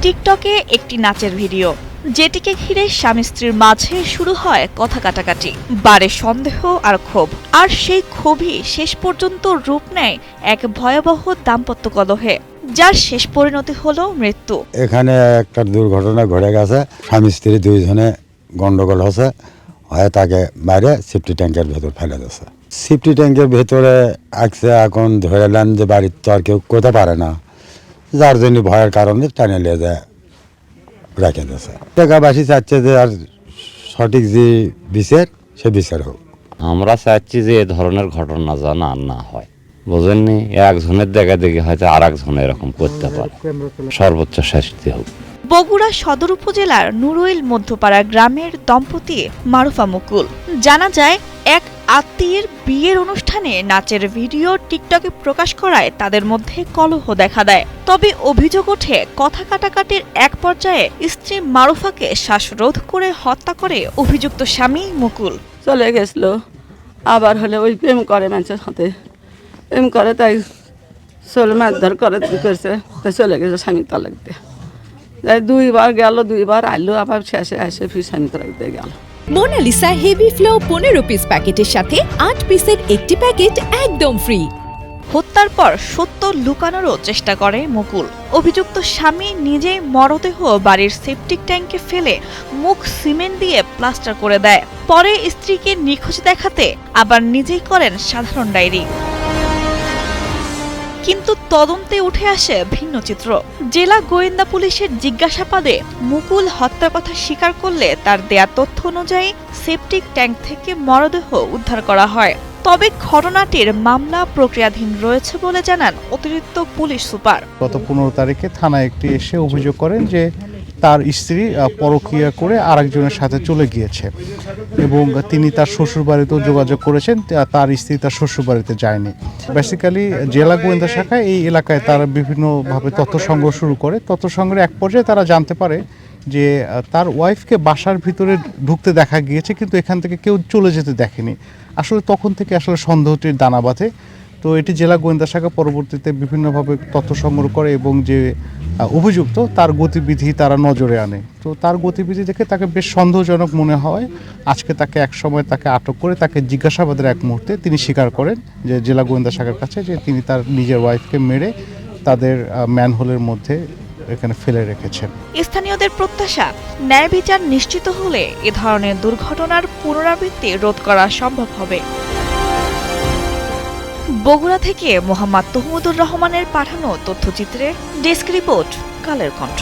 টিকটকে একটি নাচের ভিডিও, যেটিকে ঘিরে স্বামী স্ত্রীর মাঝে শুরু হয় কথা কাটাকাটি, বাড়ে সন্দেহ আর ক্ষোভ। আর সেই ক্ষোভই শেষ পর্যন্ত রূপ নেয় এক ভয়াবহ দাম্পত্য কলহে, যার শেষ পরিণতি হলো মৃত্যু। এখানে একটা দুর্ঘটনা ঘটে গেছে, স্বামী স্ত্রী দুইজনে গন্ডগোল হচ্ছে, হয় তাকে বাইরে সেফটি ট্যাঙ্কের ভেতর ফেলে দিয়েছে। সেফটি ট্যাঙ্কের ভেতরে আসছে, এখন ধরে নেন যে বাড়ির তো আর কেউ করতে পারে না, যার জন্য ভয়ের কারণে টানে নিয়ে যায় রেখে দিয়েছে। এলাকাবাসী চাচ্ছে যে আর সঠিক যে বিচার, সে বিচার হোক। আমরা চাচ্ছি যে এ ধরনের ঘটনা যেন আর না হয়, বোঝেননি? একজনের দেখা দেখি হয়তো আর একজনে এরকম করতে পারে, সর্বোচ্চ শাস্তি হোক। বগুড়া সদর উপজেলার নুরইল মধ্যপাড়া গ্রামের দম্পতি মারুফা মুকুল। জানা যায়, এক আত্মীয়ের বিয়ের অনুষ্ঠানে নাচের ভিডিও টিকটকে প্রকাশ করায় তাদের মধ্যে কলহ দেখা দেয়। তবে অভিযোগ ওঠে, কথা কাটাকাটির এক পর্যায়ে স্ত্রী মারুফাকে শ্বাসরোধ করে হত্যা করে অভিযুক্ত স্বামী মুকুল। চলে গেছিল, আবার হলে ওই প্রেম করে মানুষের সাথে, প্রেম করে তাই চলে মারধর করছে, তাই চলে গেছে স্বামী তালাক দিয়ে। তাই দুইবার গেল, দুইবার আইলো, আবার শেষে এসে ফির স্বামী তালাক দিয়ে গেল। মোনালিসা হেভি ফ্লো 15 পিস প্যাকেটের সাথে 8 পিসের একটি প্যাকেট একদম ফ্রি। হত্যার পর সত্য লুকানোরও চেষ্টা করে মুকুল। অভিযুক্ত স্বামী নিজেই মরদেহ বাড়ির সেপটিক ট্যাঙ্কে ফেলে মুখ সিমেন্ট দিয়ে প্লাস্টার করে দেয়। পরে স্ত্রীকে নিখোঁজ দেখাতে আবার নিজেই করেন সাধারণ ডায়েরি। কিন্তু তদন্তে উঠে আসে ভিন্ন চিত্র। জেলা গোয়েন্দা পুলিশের জিজ্ঞাসাবাদে মুকুল হত্যার কথা স্বীকার করলে তার দেয়া তথ্য অনুযায়ী সেপটিক ট্যাঙ্ক থেকে মরদেহ উদ্ধার করা হয়। তবে ঘটনাটির মামলা প্রক্রিয়াধীন রয়েছে বলে জানান অতিরিক্ত পুলিশ সুপার। গত 15 তারিখে থানায় একটি এসে অভিযোগ করেন যে তার স্ত্রী পরকীয়া করে আরেকজনের সাথে চলে গিয়েছে এবং তিনি তার শ্বশুরবাড়িতেও যোগাযোগ করেছেন, তার স্ত্রী তার শ্বশুরবাড়িতে যায়নি। বেসিক্যালি জেলা গোয়েন্দা শাখায় এই এলাকায় তারা বিভিন্নভাবে তথ্য সংগ্রহ শুরু করে। তথ্য সংগ্রহে এক পর্যায়ে তারা জানতে পারে যে তার ওয়াইফকে বাসার ভিতরে ঢুকতে দেখা গিয়েছে, কিন্তু এখান থেকে কেউ চলে যেতে দেখেনি। আসলে তখন থেকে আসলে সন্দেহটির দানা বাঁধে। তো এটি জেলা গোয়েন্দা শাখা পরবর্তীতে বিভিন্নভাবে তথ্য সংগ্রহ করে এবং যে অভিযুক্ত তার গতিবিধি তারা নজরে আনে। তো তার গতিবিধি দেখে তাকে বেশ সন্দেহজনক মনে হয়। আজকে তাকে এক সময় তাকে আটক করে তাকে জিজ্ঞাসাবাদের এক মুহূর্তে তিনি স্বীকার করেন যে জেলা গোয়েন্দা শাখার কাছে যে তিনি তার নিজের ওয়াইফকে মেরে তাদের ম্যানহোলের মধ্যে এখানে ফেলে রেখেছেন। স্থানীয়দের প্রত্যাশা, ন্যায় বিচার নিশ্চিত হলে এ ধরনের দুর্ঘটনার পুনরাবৃত্তি রোধ করা সম্ভব হবে। বগুড়া থেকে মোহাম্মদ তহমুদুর রহমানের পাঠানো তথ্যচিত্রে ডেস্ক রিপোর্ট, কালের কণ্ঠ।